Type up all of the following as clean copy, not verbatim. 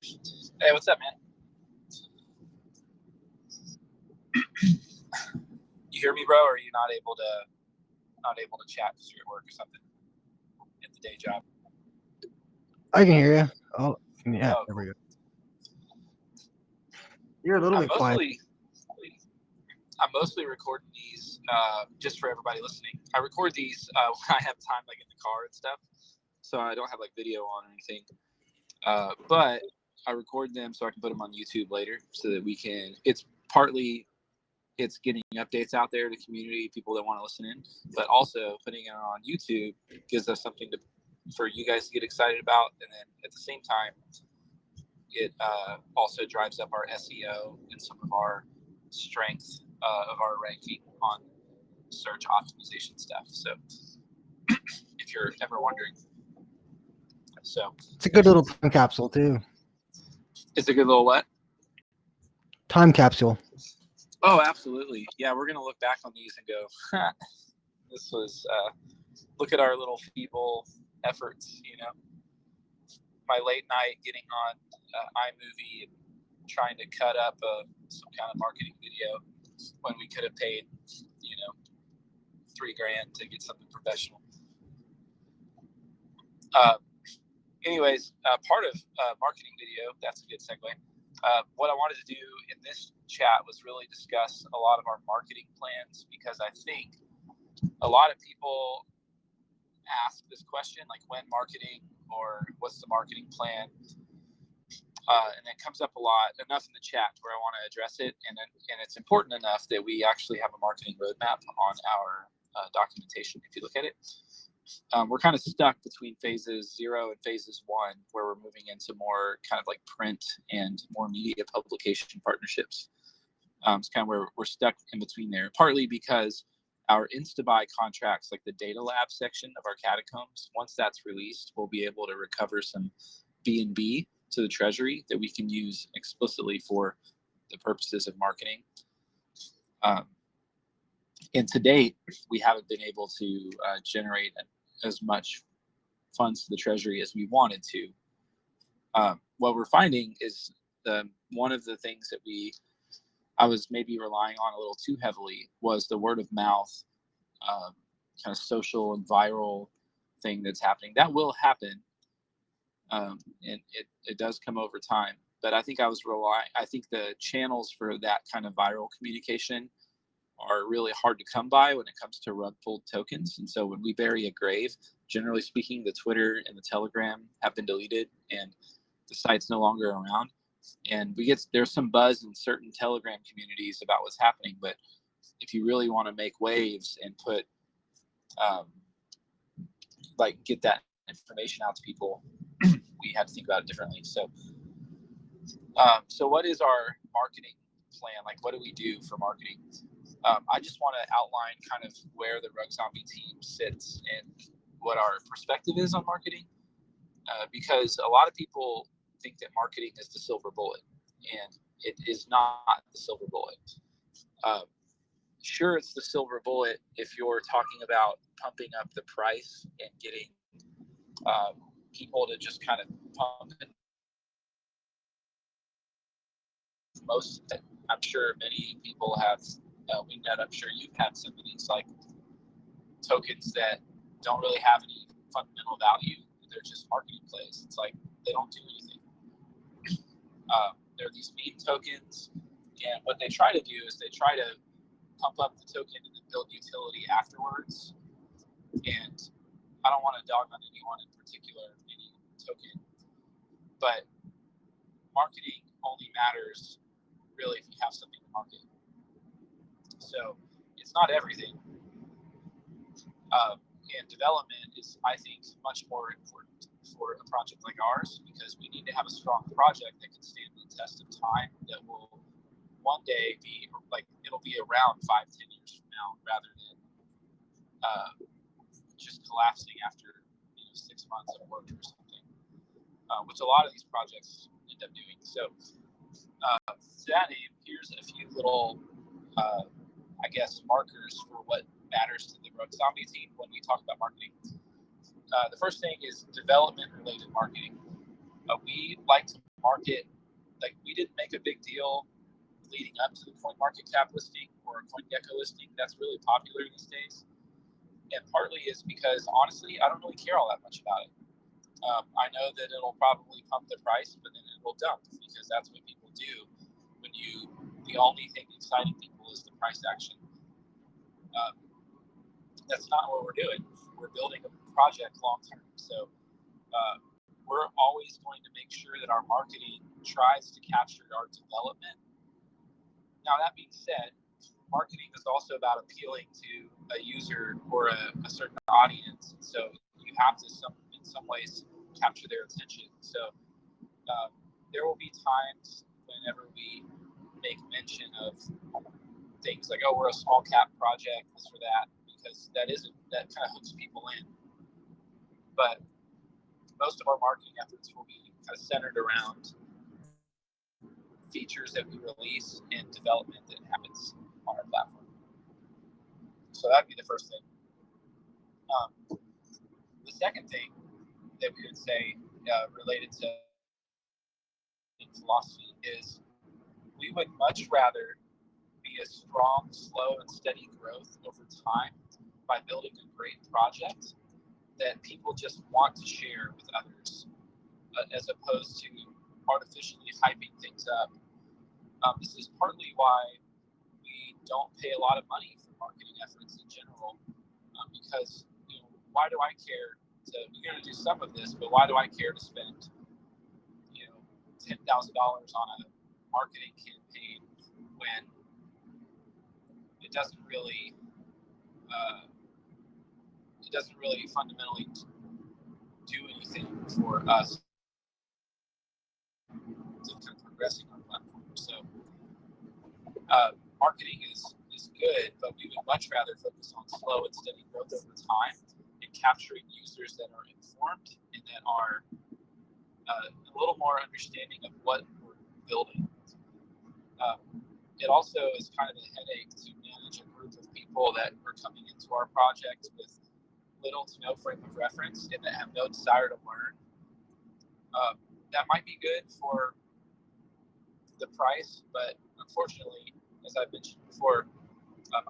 Hey, what's up, man? You hear me, bro? Or are you not able to chat because you're at work or something at the day job? I can hear you. Oh, yeah, Oh, there cool. we go. You're a little bit quiet. I'm mostly recording these just for everybody listening. I record these when I have time, like in the car and stuff, so I don't have like video on or anything. But I record them so I can put them on YouTube later, so that we can. It's getting updates out there to community, people that want to listen in, but also putting it on YouTube gives us something for you guys to get excited about, and then at the same time, it also drives up our SEO and some of our strength of our ranking on search optimization stuff. So, if you're ever wondering, It's a good little time capsule too. It's a good little what? Time capsule. Oh, absolutely. Yeah, we're gonna look back on these and go, this was look at our little feeble efforts. My late night getting on iMovie and trying to cut up some kind of marketing video when we could have paid, $3,000 to get something professional. Anyways, part of marketing video, that's a good segue. What I wanted to do in this chat was really discuss a lot of our marketing plans, because I think a lot of people ask this question, like when marketing, or what's the marketing plan? And it comes up a lot, enough in the chat where I want to address it. And it's important enough that we actually have a marketing roadmap on our documentation. If you look at it, we're kind of stuck between phases 0 and phases 1, where we're moving into more kind of like print and more media publication partnerships. It's kind of where we're stuck in between there, partly because our InstaBuy contracts, like the data lab section of our catacombs, once that's released, we'll be able to recover some B&B to the treasury that we can use explicitly for the purposes of marketing. And to date, we haven't been able to generate as much funds to the treasury as we wanted to. What we're finding is one of the things that I was maybe relying on a little too heavily was the word of mouth, kind of social and viral thing that's happening. That will happen, and it does come over time. But I think I think the channels for that kind of viral communication are really hard to come by when it comes to rug pulled tokens. And so when we bury a grave, generally speaking, the Twitter and the Telegram have been deleted and the site's no longer around. And there's some buzz in certain Telegram communities about what's happening, but if you really want to make waves and put get that information out to people, we had to think about it differently. So what is our marketing plan? Like, what do we do for marketing? I just want to outline kind of where the RugZombie team sits and what our perspective is on marketing, because a lot of people think that marketing is the silver bullet, and it is not the silver bullet. Sure, it's the silver bullet if you're talking about pumping up the price and getting people to just kind of pump it. I'm sure many people have. I'm sure you've had some of these like tokens that don't really have any fundamental value. They're just marketing plays. It's like they don't do anything. They're these meme tokens, and what they try to do is they try to pump up the token and then build utility afterwards. And I don't want to dog on anyone in particular, any token, but marketing only matters really if you have something to market. So it's not everything. And development is, I think, much more important for a project like ours, because we need to have a strong project that can stand the test of time, that will one day be like, it'll be around 5-10 years from now, rather than just collapsing after 6 months of work or something, which a lot of these projects end up doing. So to that aim, here's a few little markers for what matters to the RugZombie team when we talk about marketing. The first thing is development related marketing. We like to market, like we didn't make a big deal leading up to the CoinMarketCap listing or CoinGecko listing. That's really popular these days. And partly is because, honestly, I don't really care all that much about it. I know that it'll probably pump the price, but then it will dump because that's what people do when the only thing exciting people is the price action. That's not what we're doing. We're building a project long term. So we're always going to make sure that our marketing tries to capture our development. Now, that being said, marketing is also about appealing to a user or a certain audience. So you have to, in some ways, capture their attention. So there will be times whenever we make mention of things like, oh, we're a small cap project, this or that, because that kind of hooks people in. But most of our marketing efforts will be kind of centered around features that we release and development that happens on our platform. So that'd be the first thing. The second thing that we would say related to philosophy is we would much rather be a strong, slow, and steady growth over time by building a great project that people just want to share with others, as opposed to artificially hyping things up. This is partly why we don't pay a lot of money for marketing efforts in general, because why do I care we're going to do some of this, but why do I care to spend $10,000 on a marketing campaign when it doesn't really fundamentally do anything for us to kind of progressing our platform. So marketing is good, but we would much rather focus on slow and steady growth over time and capturing users that are informed and that are a little more understanding of what we're building. It also is kind of a headache to manage a group of people that are coming into our project with little to no frame of reference and that have no desire to learn. That might be good for the price, but unfortunately, as I mentioned before,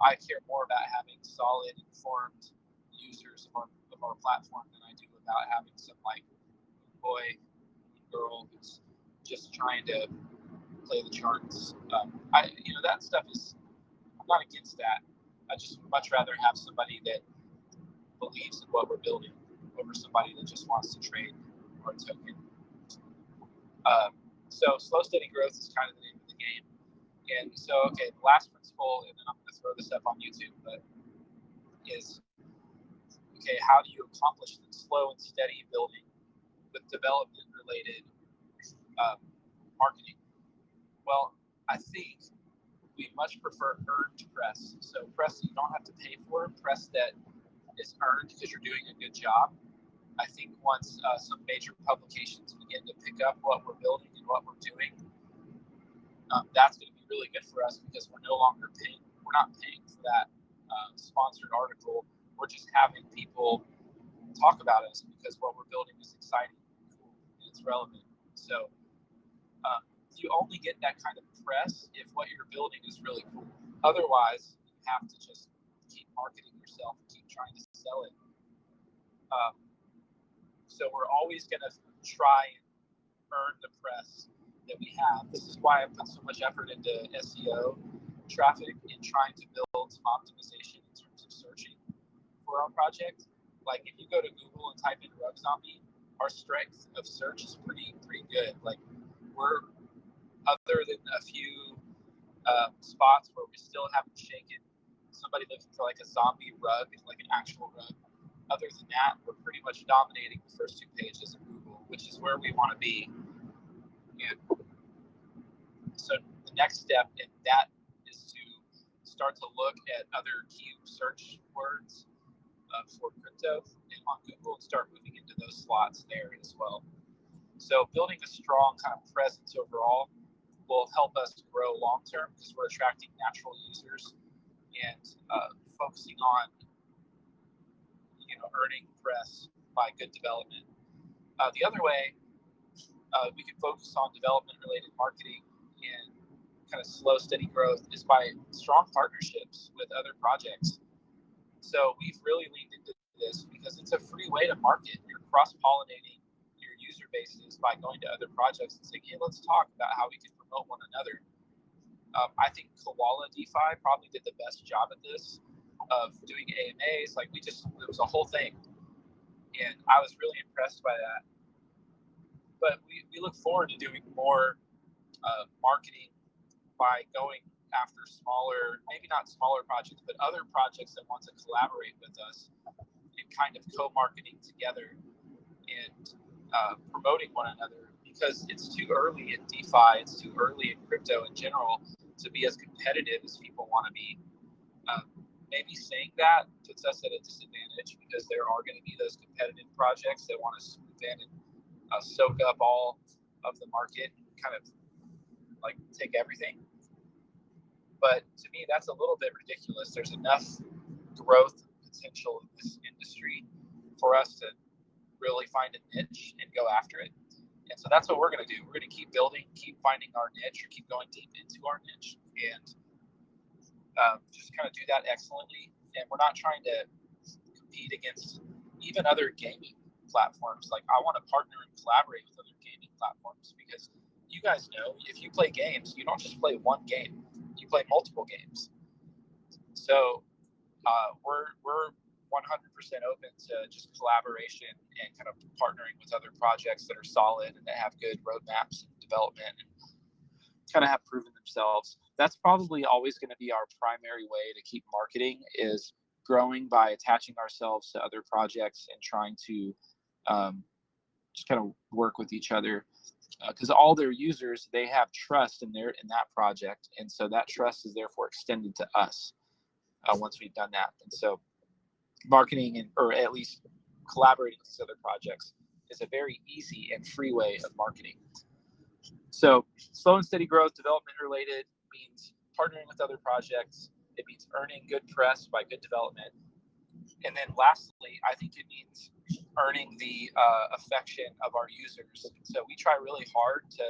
I care more about having solid, informed users of our platform than I do about having some like boy, girl who's just trying to play the charts. That stuff I'm not against that. I just would much rather have somebody that believes in what we're building over somebody that just wants to trade our token. So slow, steady growth is kind of the name of the game. And so, okay, the last principle, and then I'm going to throw this up on YouTube, but is, okay, how do you accomplish the slow and steady building with development-related marketing? Well, I think we much prefer earned press. So press that you don't have to pay for, press that is earned because you're doing a good job. I think once some major publications begin to pick up what we're building and what we're doing, that's going to be really good for us because we're no longer paying. We're not paying for that sponsored article. We're just having people talk about us because what we're building is exciting, cool, and it's relevant. So you only get that kind of press if what you're building is really cool. Otherwise, you have to just keep marketing yourself and keep trying to sell it. So we're always going to try and earn the press that we have. This is why I put so much effort into SEO traffic and trying to build some optimization in terms of searching for our project. Like if you go to Google and type in RugZombie, our strength of search is pretty good. Like we're, other than a few spots where we still haven't shaken somebody looking for like a zombie rug, like an actual rug. Other than that, we're pretty much dominating the first two pages of Google, which is where we want to be. And so the next step in that is to start to look at other key search words for crypto and on Google and start moving into those slots there as well. So building a strong kind of presence overall will help us grow long term because we're attracting natural users and focusing on earning press by good development. The other way we can focus on development-related marketing and kind of slow, steady growth is by strong partnerships with other projects. So we've really leaned into this because it's a free way to market. You're cross-pollinating your user bases by going to other projects and saying, hey, let's talk about how we can promote one another. I think Koala DeFi probably did the best job at this, of doing AMAs. Like it was a whole thing. And I was really impressed by that. But we look forward to doing more marketing by going after smaller, maybe not smaller projects, but other projects that want to collaborate with us and kind of co-marketing together and promoting one another, because it's too early in DeFi, it's too early in crypto in general to be as competitive as people want to be. Maybe saying that puts us at a disadvantage because there are going to be those competitive projects that want to swoop in and soak up all of the market and kind of like take everything. But to me, that's a little bit ridiculous. There's enough growth potential in this industry for us to really find a niche and go after it. And so that's what we're going to do. We're going to keep building, keep finding our niche, or keep going deep into our niche, and just kind of do that excellently. And we're not trying to compete against even other gaming platforms. Like I want to partner and collaborate with other gaming platforms, because you guys know, if you play games, you don't just play one game, you play multiple games. So we're 100% open to just collaboration and kind of partnering with other projects that are solid and that have good roadmaps and development and kind of have proven themselves. That's probably always going to be our primary way to keep marketing, is growing by attaching ourselves to other projects and trying to just kind of work with each other, because all their users, they have trust in that project, and so that trust is therefore extended to us once we've done that. And so marketing, or at least collaborating with these other projects, is a very easy and free way of marketing. So slow and steady growth, development related, means partnering with other projects. It means earning good press by good development. And then lastly, I think it means earning the affection of our users. So we try really hard to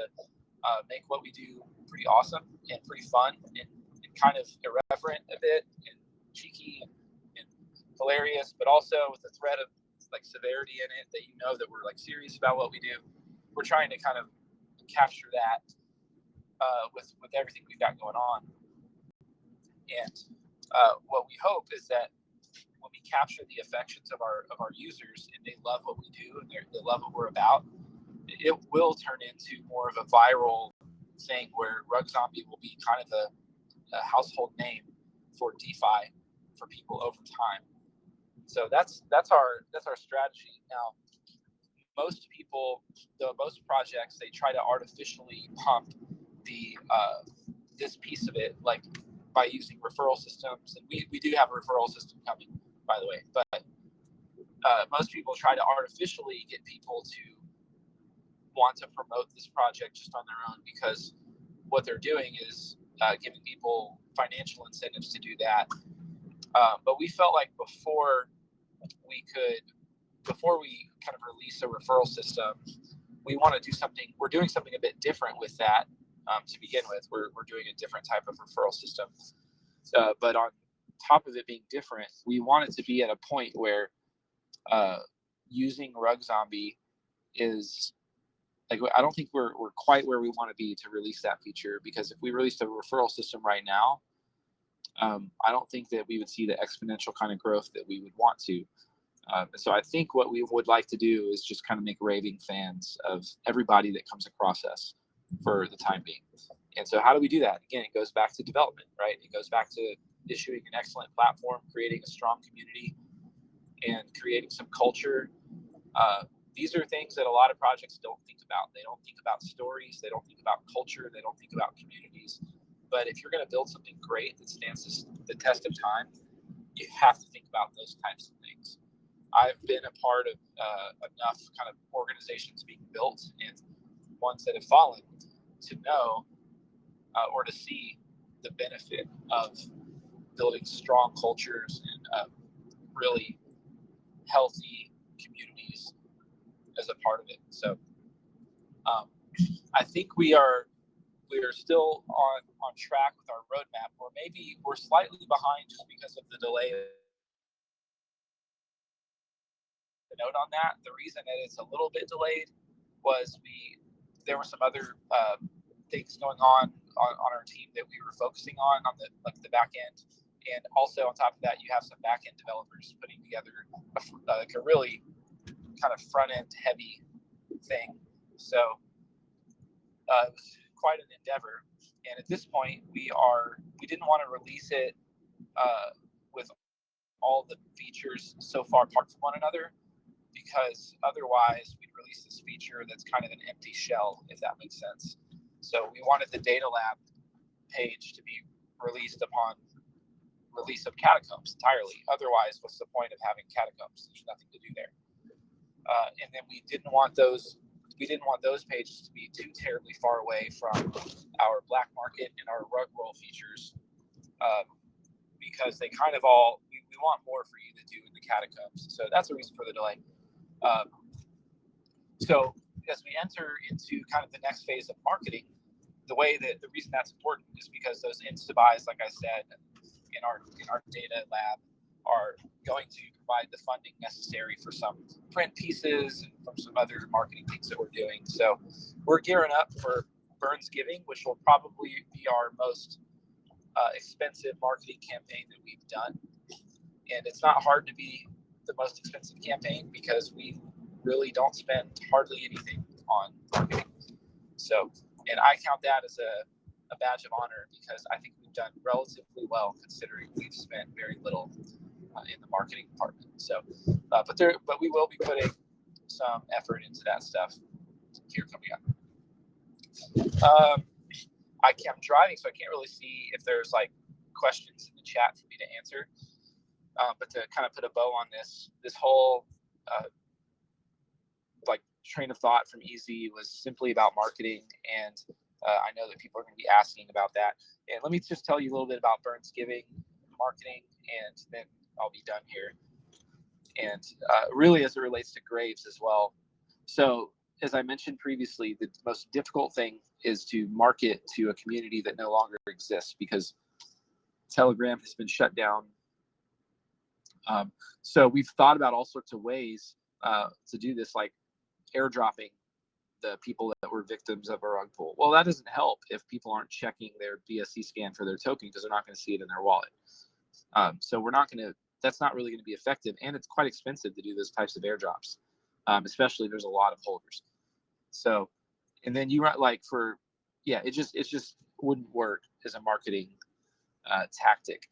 make what we do pretty awesome and pretty fun and kind of irreverent a bit and cheeky and hilarious, but also with a thread of like severity in it, that you know that we're like serious about what we do. We're trying to kind of capture that with everything we've got going on. And what we hope is that when we capture the affections of our users and they love what we do and they love what we're about, it will turn into more of a viral thing where RugZombie will be kind of a household name for DeFi for people over time. So that's our strategy. Now, most projects, they try to artificially pump the this piece of it, like by using referral systems, and we do have a referral system coming, by the way. But most people try to artificially get people to want to promote this project just on their own, because what they're doing is giving people financial incentives to do that. But we felt like before we kind of release a referral system, we want to do something. We're doing something a bit different with that. To begin with, we're doing a different type of referral system. But on top of it being different, we want it to be at a point where using RugZombie is like, I don't think we're quite where we want to be to release that feature, because if we released a referral system right now, I don't think that we would see the exponential kind of growth that we would want to. So I think what we would like to do is just kind of make raving fans of everybody that comes across us for the time being. And so how do we do that? Again, it goes back to development, right? It goes back to issuing an excellent platform, creating a strong community, and creating some culture. These are things that a lot of projects don't think about. They don't think about stories. They don't think about culture. They don't think about communities. But if you're going to build something great that stands the test of time, you have to think about those types of things. I've been a part of enough kind of organizations being built and ones that have fallen to know or to see the benefit of building strong cultures and really healthy communities as a part of it. So I think we are still on track with our roadmap, or maybe we're slightly behind just because of the delay. The note on that, the reason that it's a little bit delayed was there were some other things going on our team that we were focusing on the back end, and also on top of that, you have some back end developers putting together a really kind of front end heavy thing. So it was quite an endeavor. And at this point, we didn't want to release it with all the features so far apart from one another, because otherwise we'd release this feature that's kind of an empty shell, if that makes sense. So we wanted the data lab page to be released upon release of Catacombs entirely. Otherwise, what's the point of having Catacombs? There's nothing to do there. And then we didn't want those pages to be too terribly far away from our black market and our rug roll features, because they kind of we want more for you to do in the Catacombs. So that's the reason for the delay. So as we enter into kind of the next phase of marketing, the reason that's important is because those insta buys, like I said, in our data lab, are going to provide the funding necessary for some print pieces and from some other marketing things that we're doing. So we're gearing up for Burns Giving, which will probably be our most expensive marketing campaign that we've done. And it's not hard to be the most expensive campaign because we really don't spend hardly anything on marketing. So, and I count that as a badge of honor, because I think we've done relatively well considering we've spent very little in the marketing department. So, but we will be putting some effort into that stuff here coming up. I'm driving, so I can't really see if there's like questions in the chat for me to answer. But to kind of put a bow on this whole like train of thought from Easy was simply about marketing, and I know that people are going to be asking about that. And let me just tell you a little bit about Burns Giving marketing, and then I'll be done here. And really, as it relates to Graves as well. So, as I mentioned previously, the most difficult thing is to market to a community that no longer exists, because Telegram has been shut down. So we've thought about all sorts of ways to do this, like airdropping the people that were victims of a rug pull. Well, that doesn't help if people aren't checking their BSC scan for their token, because they're not going to see it in their wallet. So that's not really going to be effective, and it's quite expensive to do those types of airdrops, especially if there's a lot of holders. So, and then it just wouldn't work as a marketing tactic.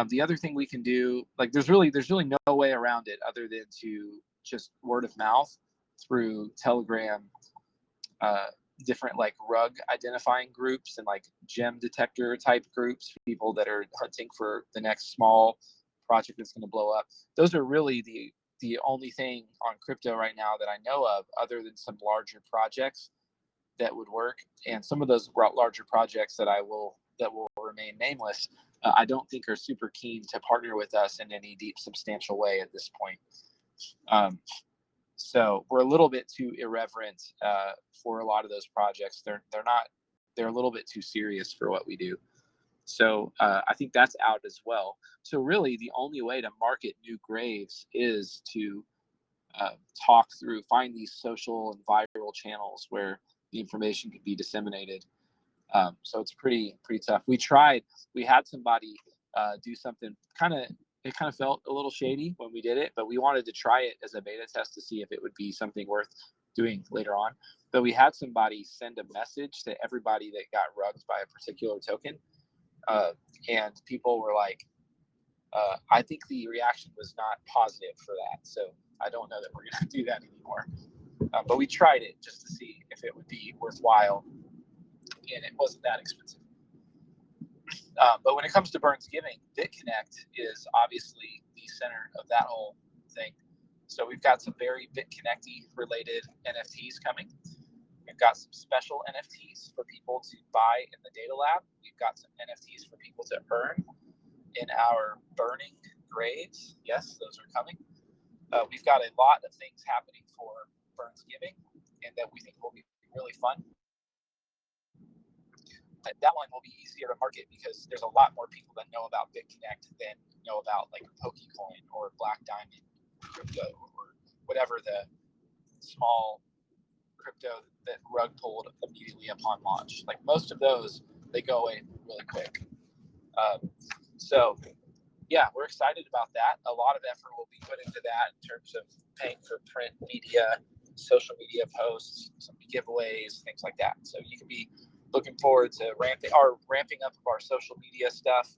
The other thing we can do, like there's really no way around it other than to just word of mouth through Telegram, different like rug identifying groups and like gem detector type groups, people that are hunting for the next small project that's going to blow up. Those are really the only thing on crypto right now that I know of, other than some larger projects that would work. And some of those larger projects that will remain nameless, I don't think are super keen to partner with us in any deep, substantial way at this point. So we're a little bit too irreverent for a lot of those projects. They're a little bit too serious for what we do. So I think that's out as well. So really, the only way to market new Graves is to find these social and viral channels where the information can be disseminated. So it's pretty tough. We had somebody do something it kind of felt a little shady when we did it, but we wanted to try it as a beta test to see if it would be something worth doing later on. But we had somebody send a message to everybody that got rugged by a particular token. And people were like, I think the reaction was not positive for that. So I don't know that we're going to do that anymore. But we tried it just to see if it would be worthwhile. And it wasn't that expensive. But when it comes to Burns Giving, BitConnect is obviously the center of that whole thing. So we've got some very BitConnect-y related NFTs coming. We've got some special NFTs for people to buy in the data lab. We've got some NFTs for people to earn in our burning Graves. Yes, those are coming. We've got a lot of things happening for Burns Giving, and that we think will be really fun. That one will be easier to market because there's a lot more people that know about BitConnect than know about like Pokecoin or Black Diamond crypto or whatever the small crypto that Rug pulled immediately upon launch. Like most of those, they go away really quick. So yeah, we're excited about that. A lot of effort will be put into that in terms of paying for print media, social media posts, some giveaways, things like that. So you can be looking forward to ramping up of our social media stuff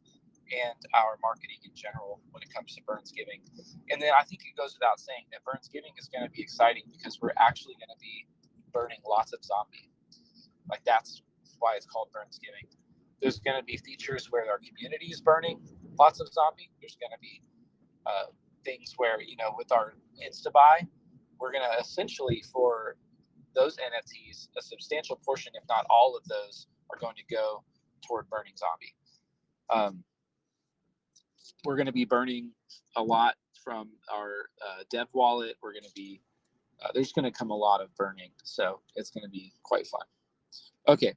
and our marketing in general when it comes to Burnsgiving. And then I think it goes without saying that Burnsgiving is going to be exciting because we're actually going to be burning lots of zombie. Like that's why it's called Burnsgiving. There's going to be features where our community is burning lots of zombie. There's going to be things where, with our Instabuy, we're going to essentially, for those NFTs, a substantial portion, if not all of those, are going to go toward burning zombie. We're going to be burning a lot from our dev wallet. We're going to be, there's going to come a lot of burning. So it's going to be quite fun. Okay.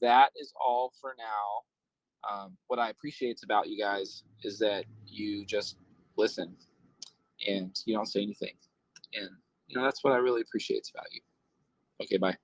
That is all for now. What I appreciate about you guys is that you just listen and you don't say anything. And, that's what I really appreciate about you. Okay, bye.